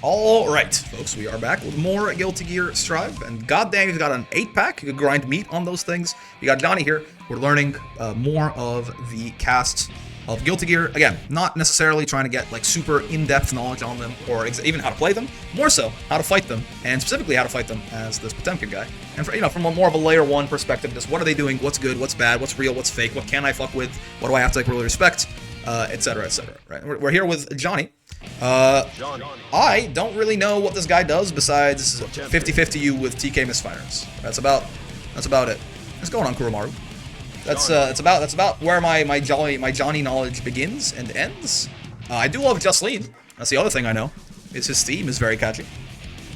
Alright, folks, we are back with more Guilty Gear Strive, and goddamn, you've got an 8-pack. You can grind meat on those things. You got Johnny here. We're learning more of the cast of Guilty Gear. Again, not necessarily trying to get like super in-depth knowledge on them, or even how to play them. More so, how to fight them, and specifically how to fight them as this Potemkin guy. And from a more of a layer 1 perspective, just what are they doing, what's good, what's bad, what's real, what's fake, what can I fuck with, what do I have to like really respect, etc., etc. Right? We're here with Johnny. I don't really know what this guy does besides 50-50 you with TK misfires. That's about it. What's going on, Kuromaru? That's about where my Johnny knowledge begins and ends. I do love Justine. That's the other thing I know. Is his theme is very catchy.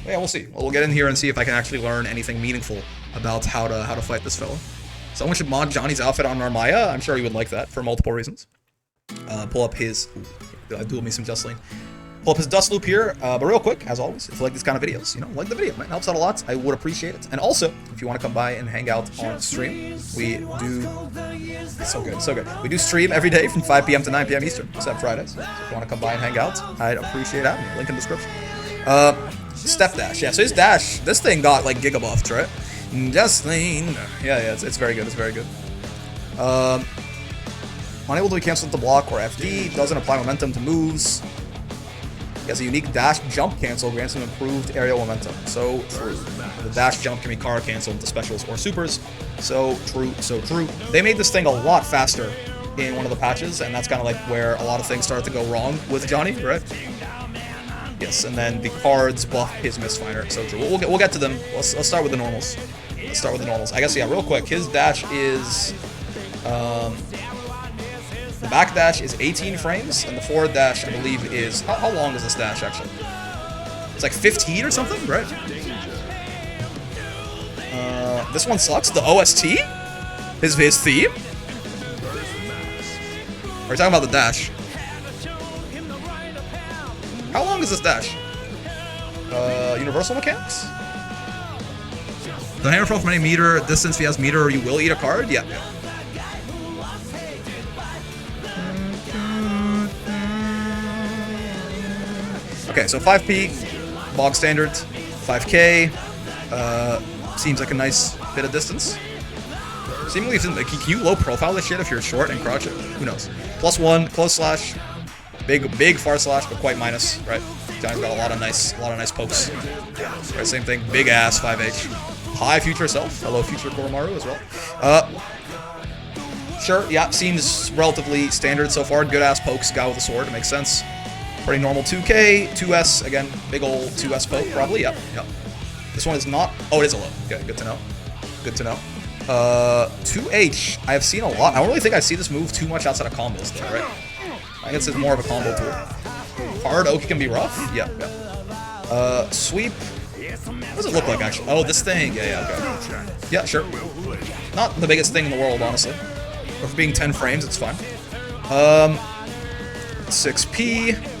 But yeah, we'll see. We'll get in here and see if I can actually learn anything meaningful about how to fight this fella. Someone should mod Johnny's outfit on Narmaya. I'm sure he would like that for multiple reasons. Pull up his. Duel me some Justine. Pull up his dust loop here, but real quick, as always, if you like these kind of videos, like the video, man. It helps out a lot. I would appreciate it. And also, if you want to come by and hang out on stream, we do... So good. We do stream every day from 5 p.m. to 9 p.m. Eastern, except Fridays. So if you want to come by and hang out, I'd appreciate having you. Link in the description. Step dash. Yeah, so his dash, this thing got, like, giga buffed, right? Justine. Yeah, it's very good. It's very good. Unable to be canceled with the block or FD, doesn't apply momentum to moves. He has a unique dash jump cancel, grants him improved aerial momentum. So true. The dash jump can be car canceled into specials or supers. So true, so true. They made this thing a lot faster in one of the patches, and that's kind of like where a lot of things started to go wrong with Johnny, right? Yes, and then the cards buff his misfire. So true. We'll get to them. Let's start with the normals. I guess, yeah, real quick. His dash is... The back dash is 18 frames, and the forward dash, I believe, is... How long is this dash, actually? It's like 15 or something, right? This one sucks. The OST? His theme? Are we talking about the dash? How long is this dash? Universal mechanics? The hammer throw from any meter, distance if he has meter, you will eat a card? Yeah. Okay, so 5p, bog standard, 5k, seems like a nice bit of distance. Seemingly, can you low profile this shit if you're short and crouch it? Who knows? +1, close slash, big far slash, but quite minus, right? Johnny's got a lot of nice pokes. Right, same thing, big ass 5h. High future self, hello future Kuromaru as well. Sure, yeah, seems relatively standard so far. Good ass pokes, guy with a sword, it makes sense. Pretty normal 2k, 2s, again, big old 2s poke, probably, yep. This one is not, oh, it is a low, okay, good to know. 2h, I have seen a lot. I don't really think I see this move too much outside of combos, though, right? I guess it's more of a combo tool. Hard oak can be rough, yeah. Sweep, what does it look like, actually? Oh, this thing, yeah, okay. Yeah, sure. Not the biggest thing in the world, honestly. But for being 10 frames, it's fine. 6p.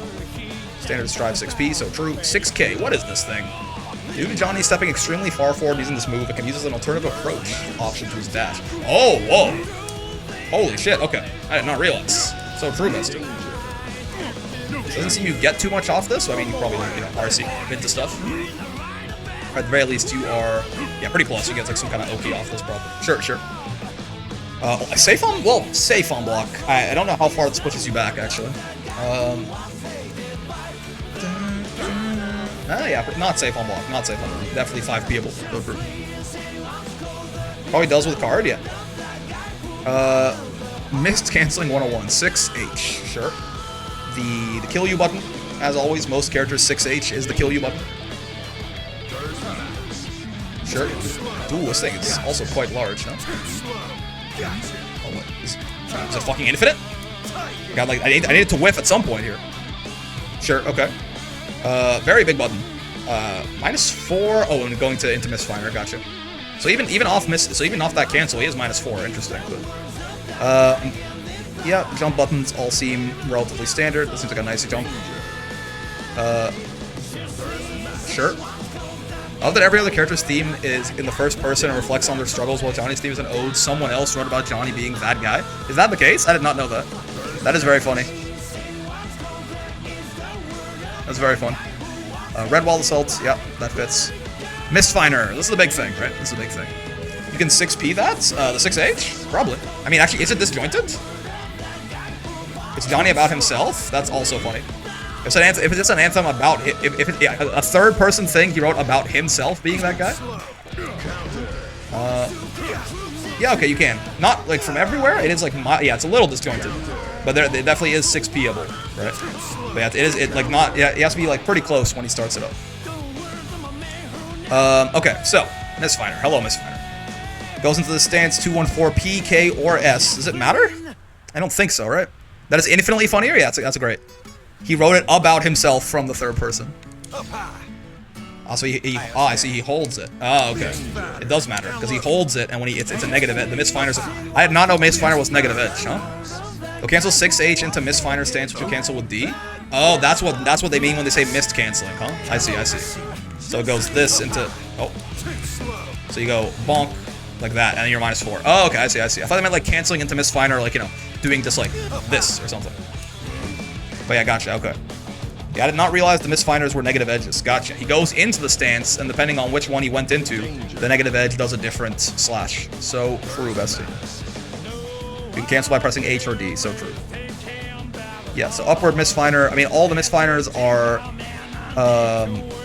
Standard Strive 6p, so true. 6k, what is this thing? Due to Johnny stepping extremely far forward using this move, it can use as an alternative approach option to his dash. Oh, whoa! Holy shit, okay. I did not realize. So true, Bestie. Doesn't seem you get too much off this, so I mean, you probably, RC into stuff. Or at the very least, you are, yeah, pretty close. You get like some kind of Oki off this, probably. Sure. Safe on, well, safe on block. I don't know how far this pushes you back, actually. Yeah, not safe on block, Definitely 5pable. Probably does with card, yeah. Missed canceling 101, 6H, sure. The kill you button, as always, most characters 6H is the kill you button. Sure. Ooh, this thing is also quite large, no? Oh, what? Is it fucking infinite? God, like, I need it to whiff at some point here. Sure, okay. Very big button. -4. Oh, and going into misfire. Gotcha. So even off that cancel, he is -4. Interesting. Yeah, jump buttons all seem relatively standard. This seems like a nice jump. Sure. I love that every other character's theme is in the first person and reflects on their struggles, while Johnny's theme is an ode. Someone else wrote about Johnny being that guy. Is that the case? I did not know that. That is very funny. That's very fun. Red Wall Assault, yep, that fits. Mistfinder, this is the big thing, right? This is the big thing. You can 6P that? The 6H? Probably. I mean, actually, is it disjointed? It's Johnny about himself? That's also funny. If it's just an anthem about a third-person thing he wrote about himself being that guy? Yeah, okay, you can. Not, like, from everywhere. It is, like, yeah, it's a little disjointed. But it definitely is 6P-able, right? But yeah, it has to be, like, pretty close when he starts it up. Okay, so, Mistfinder. Hello, Mistfinder. Goes into the stance 214 P, K, or S. Does it matter? I don't think so, right? That is infinitely funnier? Yeah, that's great. He wrote it about himself from the third person. Oh, so I see he holds it. Oh, okay. It does matter, because he holds it, and when it's a negative edge. The Mistfinder's... I did not know Mistfinder was negative edge, huh? You'll cancel 6H into Mistfinder stance, which you cancel with D? Oh, that's what they mean when they say mist canceling, huh? I see. So it goes this into... Oh. So you go bonk, like that, and then you're -4. Oh, okay, I see. I thought they meant, like, canceling into Mistfinder, like, you know, doing just, like, this or something. But yeah, gotcha, okay. Yeah, I did not realize the Mistfinders were negative edges. Gotcha. He goes into the stance, and depending on which one he went into, the negative edge does a different slash. So true, bestie. You can cancel by pressing H or D, so true. Yeah, so upward Mistfinder. I mean, all the Mistfinders are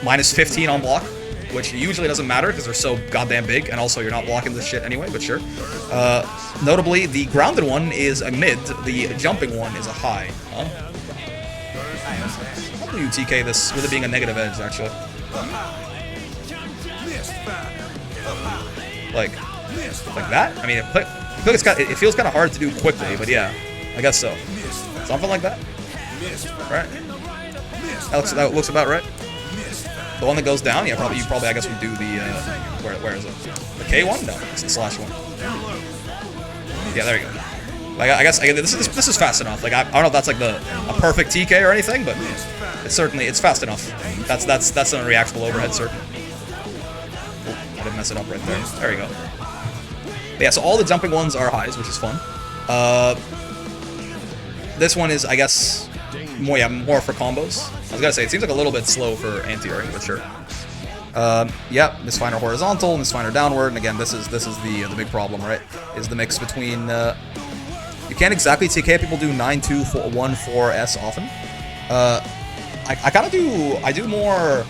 -15 on block, which usually doesn't matter because they're so goddamn big, and also you're not blocking this shit anyway, but sure. Notably, the grounded one is a mid, the jumping one is a high. Huh? How do you TK this with it being a negative edge, actually? Like that? I mean, it feels kind of hard to do quickly, but yeah, I guess so. Something like that? Right? That looks about right. The one that goes down, yeah, you probably I guess would do the where is it? The K one? No, it's the slash one. Yeah, there you go. Like I guess this is fast enough. Like I don't know if that's like a perfect TK or anything, but it's fast enough. That's a reactable overhead certain. Oh, I didn't mess it up right there. There you go. But yeah, so all the jumping ones are highs, which is fun. This one is, I guess, more for combos. I was gonna say, it seems like a little bit slow for anti-airing, but sure. Yeah, Mistfinder horizontal, Mistfinder downward, and again, this is the big problem, right? Is the mix between you can't exactly TK people do 9-2-1-4-S often. I kind of do more.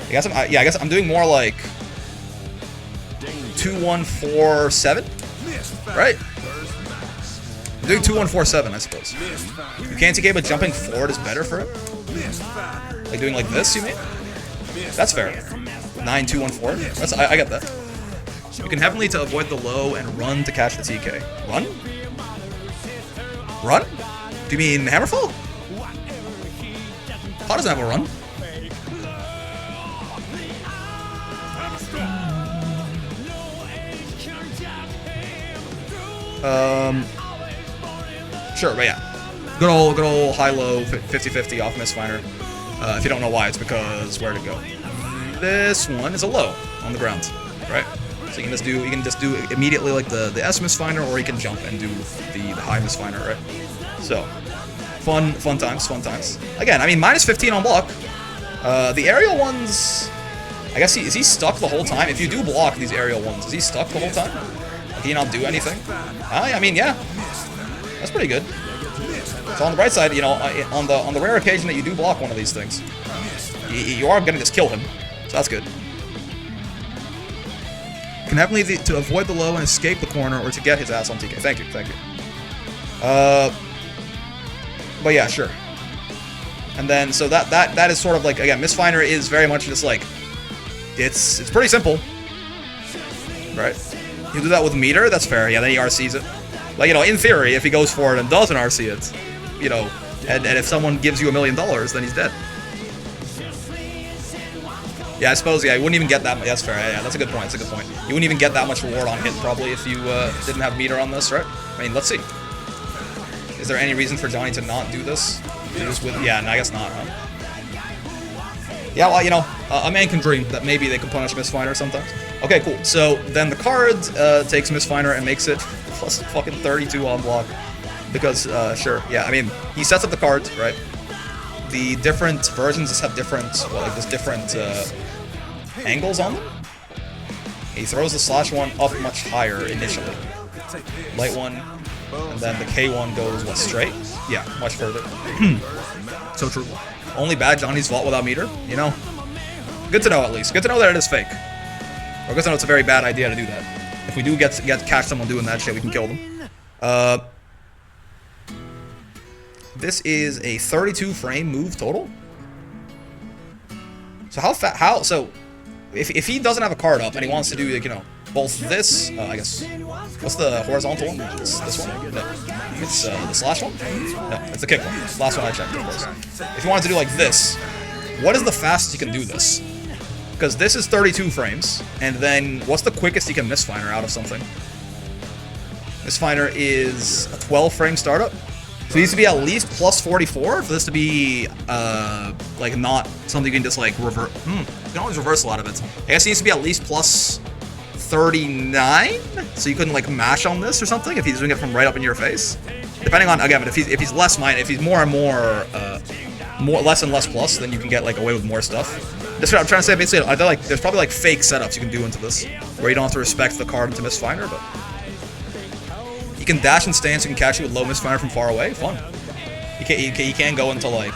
I guess I'm doing more like 2-1-4-7, right? I'm doing 2-1-4-7, I suppose. You can't TK, but jumping forward is better for it. Like doing like this, you mean? That's fair. 9-2-1-4. I get that. You can heavenly to avoid the low and run to catch the TK. Run? Run? Do you mean Hammerfall? How doesn't have a run? Sure, but yeah. Good old high-low 50-50 off Mistfinder. If you don't know why, it's because where to go. This one is a low on the ground, right? So you can just do immediately like the S Mistfinder, or you can jump and do the high Mistfinder, right? So fun times. Again, I mean -15 on block. The aerial ones, I guess is he stuck the whole time? If you do block these aerial ones, is he stuck the whole time? Can he not do anything? I mean, yeah, that's pretty good. So on the bright side, you know, on the rare occasion that you do block one of these things, you are gonna just kill him. So that's good. Can heavenly to avoid the low and escape the corner, or to get his ass on TK. Thank you. But yeah, sure. And then so that is sort of like, again, Mistfinder is very much just like it's pretty simple, right? You do that with meter, that's fair. Yeah, then he RCs it. Like, you know, in theory, if he goes for it and doesn't RC it, you know, and if someone gives you $1 million, then he's dead. Yeah, I suppose, yeah, you wouldn't even get that much. That's fair, yeah, that's a good point, You wouldn't even get that much reward on hit, probably, if you didn't have meter on this, right? I mean, let's see. Is there any reason for Johnny to not do this? Yeah, no, I guess not, huh? Yeah, well, you know, a man can dream that maybe they can punish Mistfinder sometimes. Okay, cool. So then the card takes Mistfinder and makes it plus fucking 32 on block. Because, sure, yeah, I mean, he sets up the cards, right? the different versions just have different, well, like, there's different angles on them. He throws the slash one up much higher initially. Light one, and then the K one goes, what, straight? Yeah, much further. So true. Only bad Johnny's vault without meter, you know? Good to know, at least. Good to know that it is fake. Or good to know it's a very bad idea to do that. If we do catch someone doing that shit, we can kill them. This is a 32 frame move total. So so if he doesn't have a card up and he wants to do, like, you know, both this, I guess, what's the horizontal one? It's this one? No. It's the slash one? No, it's the kick one. Last one I checked, of course. If you wanted to do like this, what is the fastest you can do this? Because this is 32 frames, and then what's the quickest you can Mistfinder out of something? Mistfinder is a 12 frame startup. So it needs to be at least plus 44 for this to be, like, not something you can just, like, revert. You can always reverse a lot of it. I guess it needs to be at least plus 39? So you couldn't, like, mash on this or something if he's doing it from right up in your face? Depending on, again, but if he's less mine, if he's more and more, less and less plus, then you can get, like, away with more stuff. That's what I'm trying to say. Basically, I feel like there's probably, like, fake setups you can do into this, where you don't have to respect the card into Mistfinder, but you can dash and stance, you can catch you with low Mistfinder from far away. Fun. You can go into, like,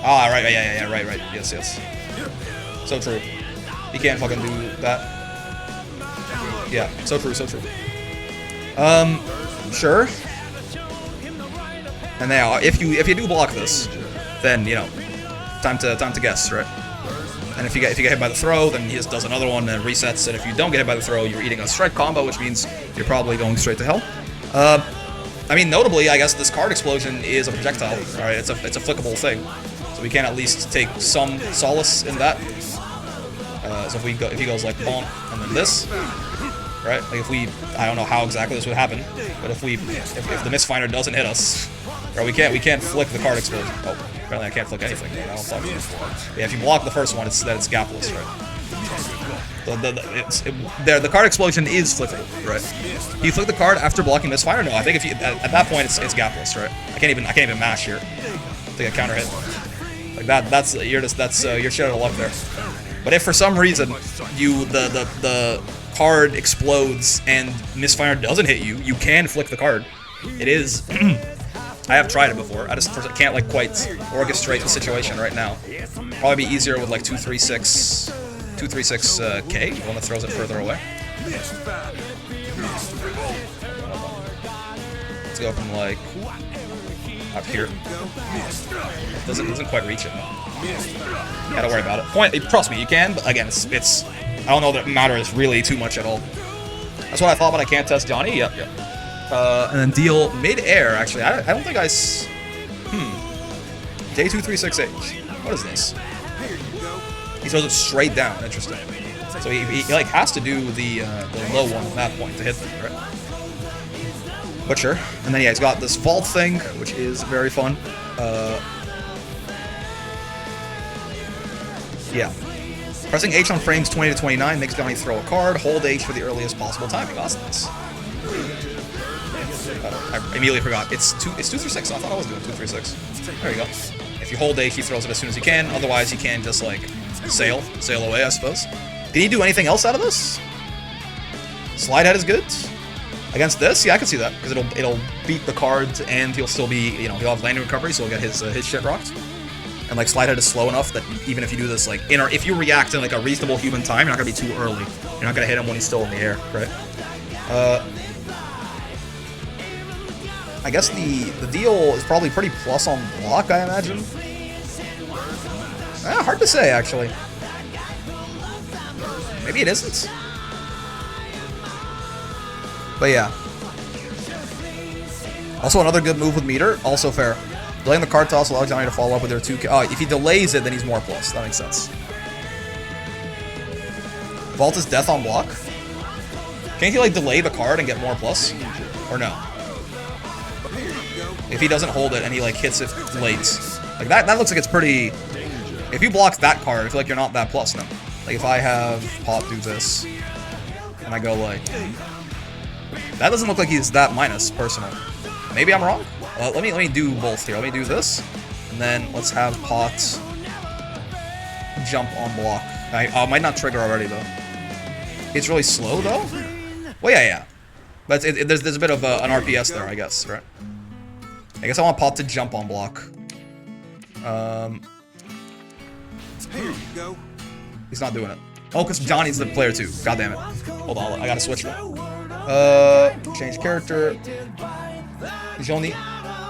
right, yeah, right, yes. So true. You can't fucking do that. Yeah, so true. Sure. And now, if you do block this, then, you know, time to guess, right? And if you get hit by the throw, then he just does another one and resets. And if you don't get hit by the throw, you're eating a strike combo, which means you're probably going straight to hell. I mean, notably, I guess this card explosion is a projectile. Right? It's a flickable thing, so we can at least take some solace in that. So if he goes like bonk and then this, right? Like I don't know how exactly this would happen, but if the Mistfinder doesn't hit us, right, we can't flick the card explosion. Oh, apparently I can't flick anything. I don't fuck. Yeah, if you block the first one, it's gapless, right? The card explosion is flipping, right? Do you flick the card after blocking Mistfinder? No, I think if you at that point it's gapless, right? I can't even mash here. Take a counter hit. Like that's you're shit out of luck there. But if for some reason the card explodes and Mistfinder doesn't hit you, you can flick the card. It is. I have tried it before. I just can't, like, quite orchestrate the situation right now. Probably be easier with, like, 236K, one that throws it further away. Let's go from, like, up here. Doesn't quite reach it. Yeah, don't worry about it. Trust me, you can, but again, it's I don't know that it matters really too much at all. That's what I thought, but I can't test Johnny. Yep. And then deal mid-air, actually. I don't think J236H. What is this? He throws it straight down. Interesting. So he like has to do the low one at that point to hit them, right? But sure. And then yeah, he's got this vault thing, which is very fun. Yeah. Pressing H on frames 20 to 29 makes Johnny throw a card. Hold H for the earliest possible timing. Awesome. I immediately forgot. It's 236. I thought I was doing 236. There you go. If you hold H, he throws it as soon as he can. Otherwise, he can just, like, sail away, I suppose. Can he do anything else out of this? Slide head is good. Against this, yeah, I can see that, because it'll beat the cards, and he'll still be, you know, he'll have landing recovery, so he'll get his shit rocked. And, like, slide head is slow enough that even if you do this, like, if you react in, like, a reasonable human time, you're not gonna be too early. You're not gonna hit him when he's still in the air, right? I guess the deal is probably pretty plus on block, I imagine. Hard to say, actually. Maybe it isn't. But yeah. Also, another good move with meter, also fair. Delaying the card toss allows Johnny to follow up with their 2K. Oh, if he delays it, then he's more plus. That makes sense. Vault is death on block. Can't he, like, delay the card and get more plus? Or no? If he doesn't hold it and he, like, hits it late. Like, that looks like it's pretty... If you block that card, I feel like you're not that plus, no. Like, if I have Pop do this, and I go, like... That doesn't look like he's that minus, personally. Maybe I'm wrong? let me do both here. Let me do this, and then let's have Pot jump on block. I might not trigger already though. It's really slow though. Well, yeah. But there's a bit of an RPS there, I guess, right? I guess I want Pot to jump on block. Here you go. He's not doing it. Oh, because Johnny's the player too. God damn it. Hold on, I gotta switch. Change character. Johnny.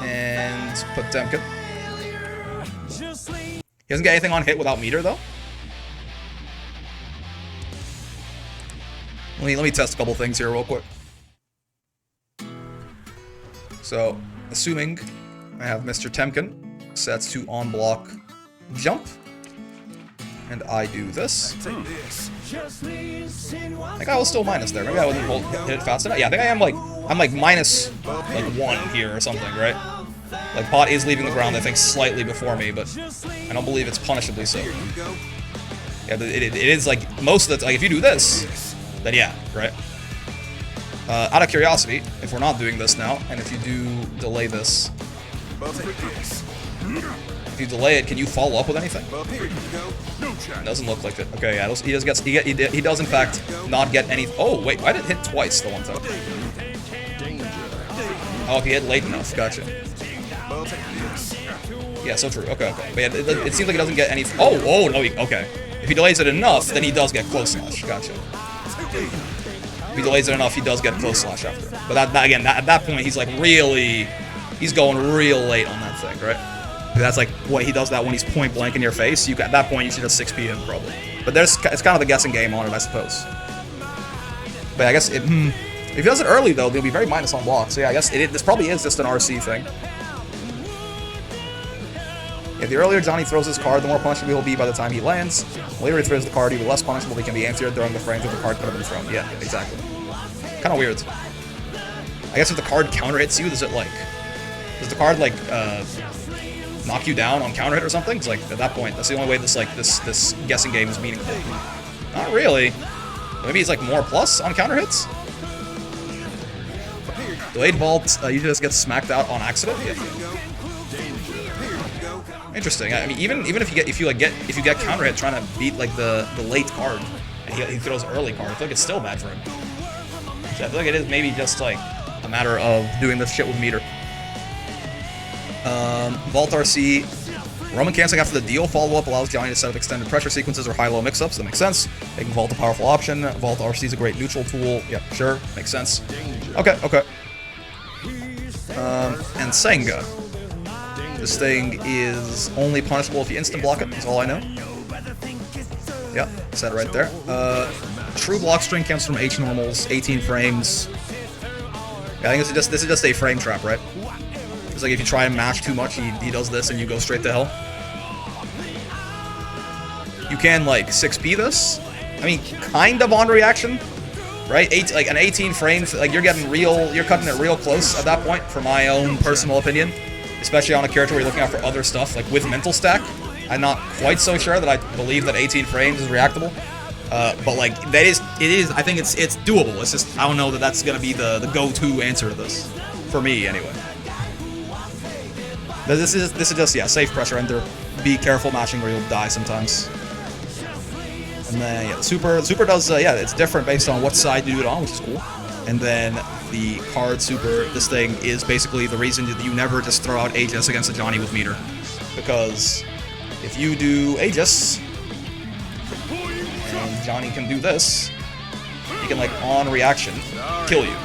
And put Temkin. He doesn't get anything on hit without meter though. Let me test a couple things here real quick. So, assuming I have Mr. Temkin sets to on block jump, and I do this. I think I was still minus there. Maybe I wasn't hit it fast enough. Yeah, I think I'm like minus like 1 here or something, right? Like Pot is leaving the ground, I think, slightly before me, but I don't believe it's punishably so. Yeah, but it is like most of the like if you do this, then yeah, right? Out of curiosity, if we're not doing this now, and if you do delay this, if you delay it, can you follow up with anything? It doesn't look like it. Okay, yeah, he does in fact not get any. Oh wait, why did it hit twice the one time? Oh, if he hit late enough, gotcha. Yeah, so true. Okay. But yeah, it seems like he doesn't get any. Oh no, okay. If he delays it enough, then he does get close slash. Gotcha. If he delays it enough, he does get close slash after. But at that point, he's like he's going real late on that thing, right? That's like what he does that when he's point blank in your face. At that point, you should just 6P him probably. But it's kind of the guessing game on it, I suppose. But I guess if he does it early though, they'll be very minus on block. So yeah, I guess this probably is just an RC thing. Yeah, the earlier Johnny throws his card, the more punishable he'll be by the time he lands. The later he throws the card, even less punishable he can be answered during the frames of the card could have been thrown. Yeah, exactly. Kind of weird. I guess if the card counter hits you, does the card like knock you down on counter hit or something? It's like at that point, that's the only way this guessing game is meaningful. Not really. Maybe it's like more plus on counter hits. Delayed vault usually just gets smacked out on accident. Yeah. Interesting. I mean, even if you get counter hit trying to beat like the late card, and he throws early card, I feel like it's still bad for him. So I feel like it is maybe just like a matter of doing this shit with meter. Vault RC. Roman canceling after the deal follow-up allows Johnny to set up extended pressure sequences or high-low mix-ups. That makes sense. Making Vault a powerful option. Vault RC is a great neutral tool. Yep, sure. Makes sense. Okay. And Senga. This thing is only punishable if you instant block it. That's all I know. Yep, set it right there. True block string counts from H normals, 18 frames. Yeah, I think this is just a frame trap, right? It's like if you try and mash too much, he does this and you go straight to hell. You can like 6P this. I mean, kind of on reaction, right? Like an 18 frames, like you're cutting it real close at that point, for my own personal opinion. Especially on a character where you're looking out for other stuff, like with mental stack. I'm not quite so sure that I believe that 18 frames is reactable. But like it is. I think it's doable. It's just I don't know that that's gonna be the go-to answer to this, for me anyway. This is just safe pressure enter. Be careful mashing or you'll die sometimes. And then yeah, super does it's different based on what side you do it on, which is cool. And then the card super, this thing is basically the reason that you never just throw out Aegis against a Johnny with meter. Because if you do Aegis, and Johnny can do this, he can like on reaction kill you.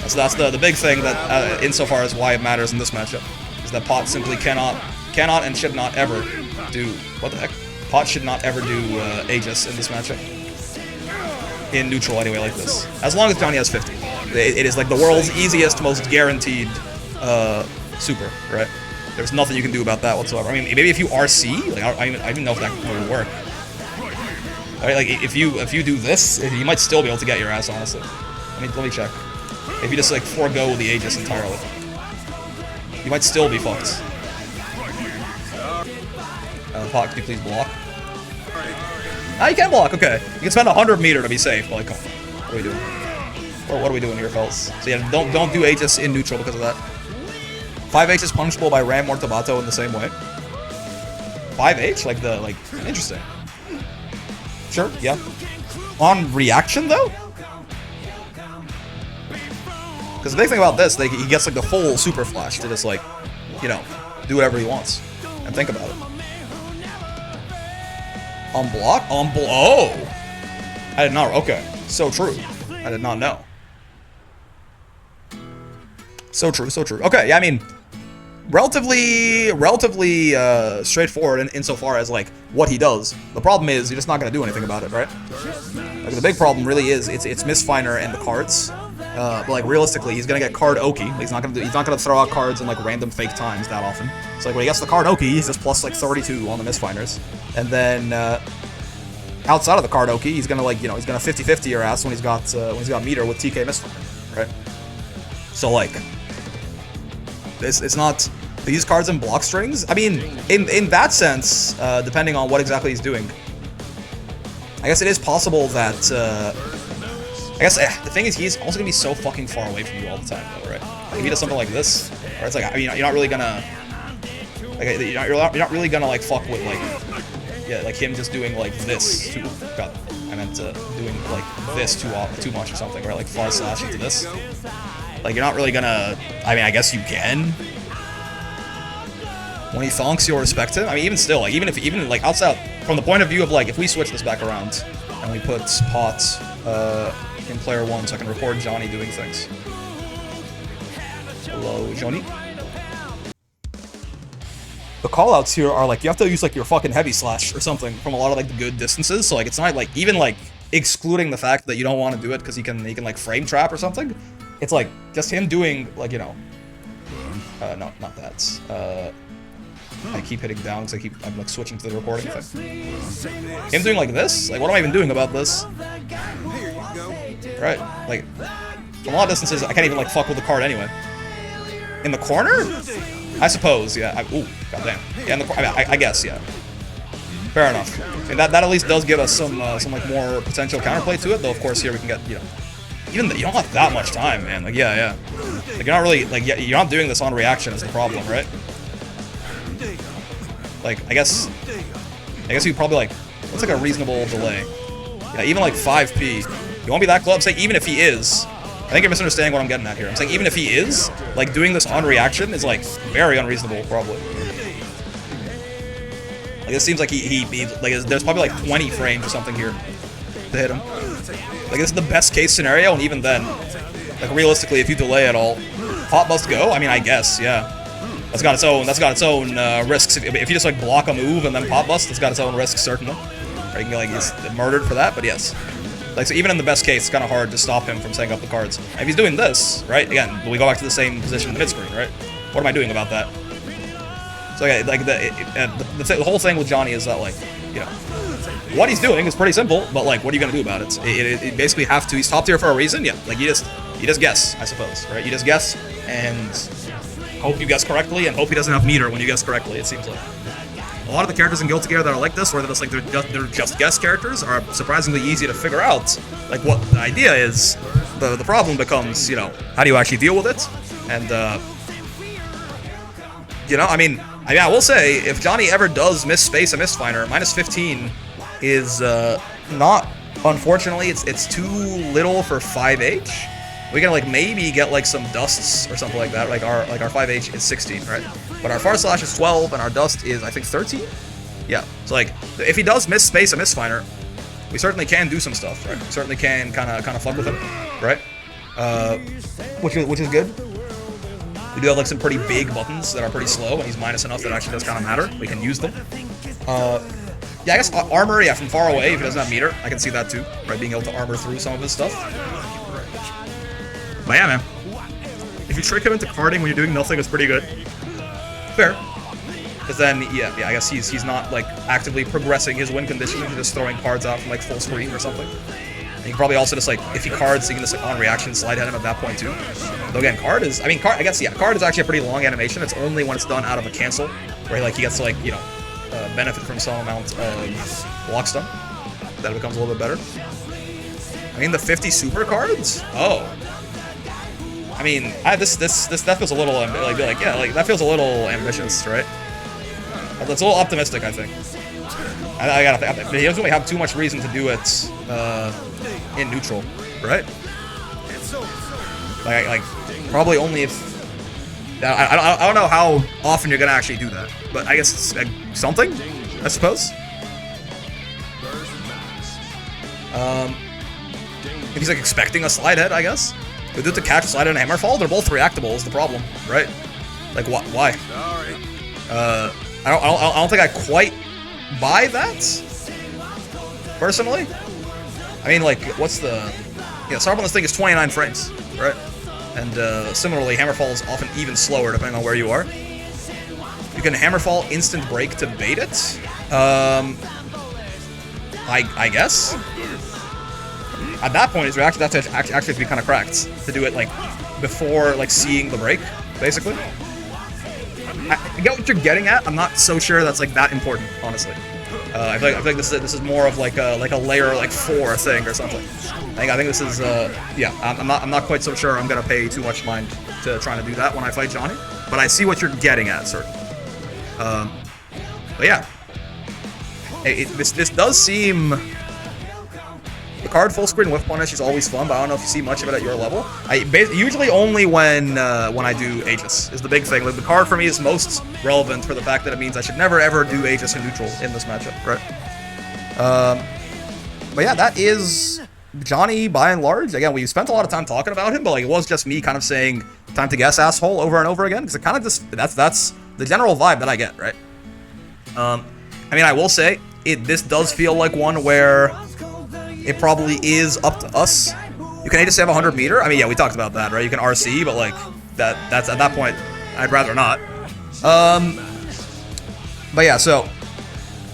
So that's the big thing that insofar as why it matters in this matchup, is that Pot simply cannot and should not ever do, what the heck? Pot should not ever do Aegis in this matchup. In neutral anyway, like this. As long as Johnny has 50. It is like the world's easiest, most guaranteed super, right? There's nothing you can do about that whatsoever. I mean, maybe if you RC, like I don't even know if that would work. Right, like if you do this, you might still be able to get your ass, honestly. Let me check. If you just like forego the Aegis entirely, you might still be fucked. Pot, can you please block? Ah, you can block, okay. You can spend 100 meter to be safe, but like, come on. What are we doing? What are we doing here, fellas? So yeah, don't do Aegis in neutral because of that. 5H is punishable by Ram or Tabata in the same way. 5H? Interesting. Sure, yeah. On reaction, though? Because the big thing about this, he gets, like, the full Super Flash to just, like, you know, do whatever he wants. And think about it. On block? Oh! I did not, okay. So true. I did not know. So true, so true. Okay, yeah, I mean, relatively straightforward insofar as, like, what he does. The problem is, you're just not going to do anything about it, right? Like, the big problem really is, it's Mistfinder and the cards. But, like, realistically, he's going to get card Oki. He's not going to throw out cards in, like, random fake times that often. So, like, when he gets the card Oki, he's just plus, like, 32 on the Mistfinders. And then, outside of the card Oki, he's going to, like, you know, he's going to 50-50 your ass when he's got meter with TK Mistfinder, right? So, like, it's not these cards in block strings. I mean, in that sense, depending on what exactly he's doing, I guess it is possible that. I guess the thing is, he's also gonna be so fucking far away from you all the time, though, right? Like, if he does something like this, or it's like, I mean, you're not really gonna, like, you're not really gonna like fuck with like, yeah, like him just doing like this. God, I meant doing like this too much or something, right? Like far slash into this. Like, you're not really gonna, I mean, I guess you can. When he thonks, you'll respect him. I mean, even still, like, even like outside, from the point of view of like, if we switch this back around and we put Pot in player 1 so I can record Johnny doing things. Hello, Johnny. The callouts here are like, you have to use like your fucking heavy slash or something from a lot of like the good distances. So like, it's not like, even like excluding the fact that you don't want to do it because he can like frame trap or something. It's like just him doing like, you know, no, not that. I keep hitting down because I'm like switching to the recording thing. Him doing like this? Like, what am I even doing about this? Right, like, from a lot of distances, I can't even like fuck with the card anyway. In the corner? I suppose, yeah. Ooh, goddamn. Yeah, in the corner. I guess, yeah. Fair enough. And that at least does give us some like more potential counterplay to it. Though, of course, here we can get, you know, even you don't have that much time, man. Like, yeah. Like, you're not really like, yeah, you're not doing this on reaction is the problem, right? Like, I guess you probably like, what's like a reasonable delay? Yeah, even like 5p. You won't be that close. I'm saying even if he is, I think you're misunderstanding what I'm getting at here. I'm saying even if he is, like, doing this on reaction is like very unreasonable, probably. Like, it seems like he like, there's probably like 20 frames or something here to hit him. Like, this is the best case scenario, and even then, like, realistically, if you delay at all, Pot must go. I mean, I guess, yeah. That's got its own risks. If you just like block a move and then Pot bust, it's got its own risks, certainly. Or you can get like murdered for that, but yes. Like, so even in the best case, it's kind of hard to stop him from setting up the cards. And if he's doing this, right? Again, we go back to the same position in the mid screen, right? What am I doing about that? So yeah, like the whole thing with Johnny is that, like, you know, what he's doing is pretty simple, but like, what are you gonna do about it? It basically have to. He's top tier for a reason, yeah. Like, you just guess, I suppose, right? You just guess and hope you guess correctly, and hope he doesn't have meter when you guess correctly. It seems like a lot of the characters in Guilty Gear that are like this, where they're just like they're just guess characters, are surprisingly easy to figure out. Like, what the idea is, the problem becomes, you know, how do you actually deal with it? And you know, I mean, I will say, if Johnny ever does misspace a Mistfinder, minus 15 is not, unfortunately, it's too little for 5H. We can like maybe get like some dusts or something like that. Like our 5H is 16, right? But our far slash is 12 and our dust is, I think, 13. Yeah. So like, if he does misspace a Mistfinder, we certainly can do some stuff, right? We certainly can kind of fuck with him, right? Which is good. We do have like some pretty big buttons that are pretty slow, and he's minus enough that actually does kind of matter. We can use them. Yeah, I guess armor, yeah, from far away, if he doesn't have meter, I can see that too, right? Being able to armor through some of his stuff. But yeah, man. If you trick him into carding when you're doing nothing, it's pretty good. Fair. Because then, yeah, I guess he's not like actively progressing his win condition. He's just throwing cards out from like full screen or something. And you can probably also just like, if he cards, you can just like on reaction slide at him at that point too. Though again, card is actually a pretty long animation. It's only when it's done out of a cancel, where like he gets to like, you know, benefit from some amount of block stun. That becomes a little bit better. I mean, the 50 super cards? Oh. I mean, that feels a little like that feels a little ambitious, right? It's a little optimistic, I think. I gotta think. He doesn't really have too much reason to do it in neutral, right? Like probably only if I don't know how often you're gonna actually do that, but I guess it's like something, I suppose. If he's like expecting a slide head, I guess. They do it to catch a slide head and a hammerfall. They're both reactable. Is the problem, right? Like why? I don't think I quite buy that personally. I mean, like, what's the start on this thing is 29 frames, right? And similarly, hammerfall is often even slower depending on where you are. You can hammerfall instant break to bait it. I guess. At that point, his reaction has to actually have to be kind of cracked to do it like before like seeing the break, basically. I get what you're getting at. I'm not so sure that's like that important, honestly. I feel like this is more of like a layer like 4 thing or something. I think this is yeah. I'm not quite so sure I'm gonna pay too much mind to trying to do that when I fight Johnny. But I see what you're getting at, certainly. But yeah, this does seem. The card full screen whiff punish is always fun, but I don't know if you see much of it at your level. Usually only when I do Aegis is the big thing. Like, the card for me is most relevant for the fact that it means I should never ever do Aegis in neutral in this matchup, right? But yeah, that is Johnny by and large. Again, we spent a lot of time talking about him, but like it was just me kind of saying "time to guess, asshole" over and over again because it kind of just that's the general vibe that I get, right? I mean, I will say this does feel like one where it probably is up to us. You can Aegis have 100 meter. I mean, yeah, we talked about that, right? You can RC, but like that's at that point, I'd rather not. But yeah, so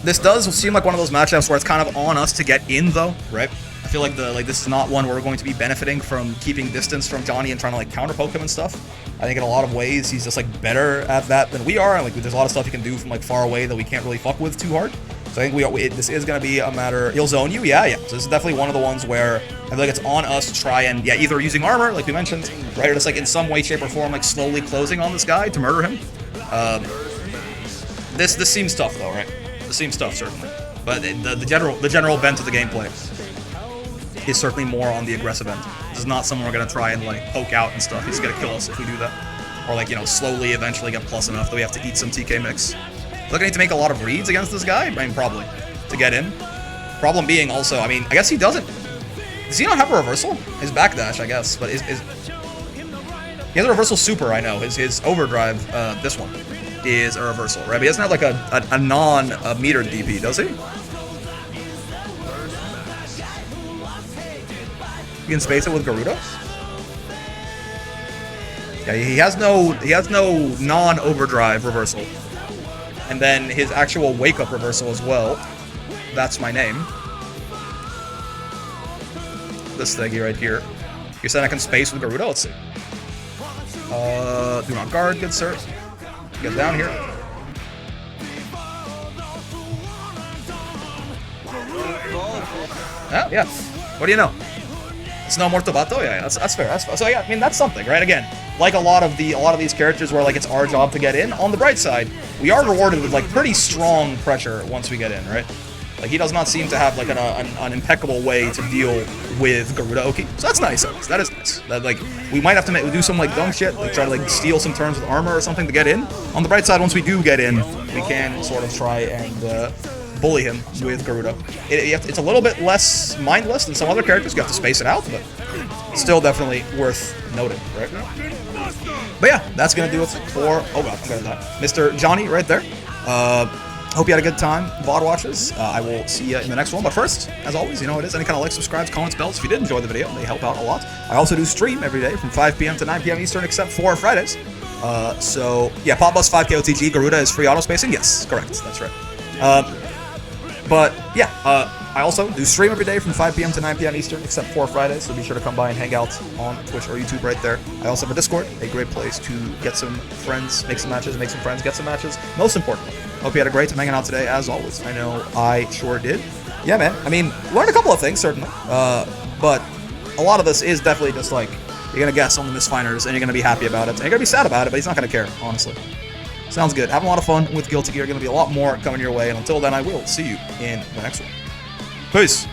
this does seem like one of those matchups where it's kind of on us to get in, though, right? I feel like this is not one where we're going to be benefiting from keeping distance from Johnny and trying to like counter poke him and stuff. I think in a lot of ways he's just like better at that than we are, and like there's a lot of stuff he can do from like far away that we can't really fuck with too hard. So I think this is going to be a matter. He'll zone you, yeah. So this is definitely one of the ones where I feel like it's on us to try and either using armor, like we mentioned, right, or just like in some way, shape, or form, like slowly closing on this guy to murder him. This seems tough though, right? This seems tough certainly, but the general bent of the gameplay is certainly more on the aggressive end. This is not someone we're going to try and like poke out and stuff. He's going to kill us if we do that, or like slowly eventually get plus enough that we have to eat some TK mix. Look, I need to make a lot of reads against this guy. I mean, probably to get in. Problem being also, I mean, I guess he doesn't. Does he not have a reversal? His backdash, I guess, but he has a reversal super. I know his overdrive. This one is a reversal, right? But he doesn't have like a non-metered DP, does he? You can space it with Garuda. Yeah, he has no non-overdrive reversal. And then his actual wake-up reversal as well. That's my name. This thingy right here. You said I can space with Garuda? Let's see. Do not guard, good sir. Get down here. Oh, yeah. What do you know? It's no Mortobato? Yeah, that's fair. That's fair. So yeah, I mean that's something, right? Again, like a lot of these characters where like it's our job to get in. On the bright side, we are rewarded with like pretty strong pressure once we get in, right? Like he does not seem to have like an impeccable way to deal with Garuda Oki. So that's nice. That is nice. That like we might have to do some like dumb shit, like try to like steal some turns with armor or something to get in. On the bright side, once we do get in, we can sort of try and bully him with Garuda. It's a little bit less mindless than some other characters. You have to space it out, but still definitely worth noting, right? But yeah, that's gonna do it for I'm gonna die. Mr. Johnny right there. Hope you had a good time, VOD watchers. I will see you in the next one. But first, as always, you know what it is. Any kind of like, subscribes, comments, bells. If you did enjoy the video, they help out a lot. I also do stream every day from 5 p.m. to 9 p.m. Eastern, except for Fridays. So yeah, Pop Bus 5K OTG. Garuda is free auto spacing. Yes, correct. That's right. But yeah, I also do stream every day from 5 p.m. to 9 p.m. Eastern, except for Fridays, so be sure to come by and hang out on Twitch or YouTube right there. I also have a Discord, a great place to get some friends, make some matches, make some friends, get some matches. Most importantly, hope you had a great time hanging out today, as always. I know I sure did. Yeah, man, I mean, learned a couple of things, certainly, but a lot of this is definitely just like You're gonna guess on the misfinders, and you're gonna be happy about it. And you're gonna be sad about it, but he's not gonna care, honestly. Sounds good. Having a lot of fun with Guilty Gear. Gonna be a lot more coming your way. And until then, I will see you in the next one. Peace.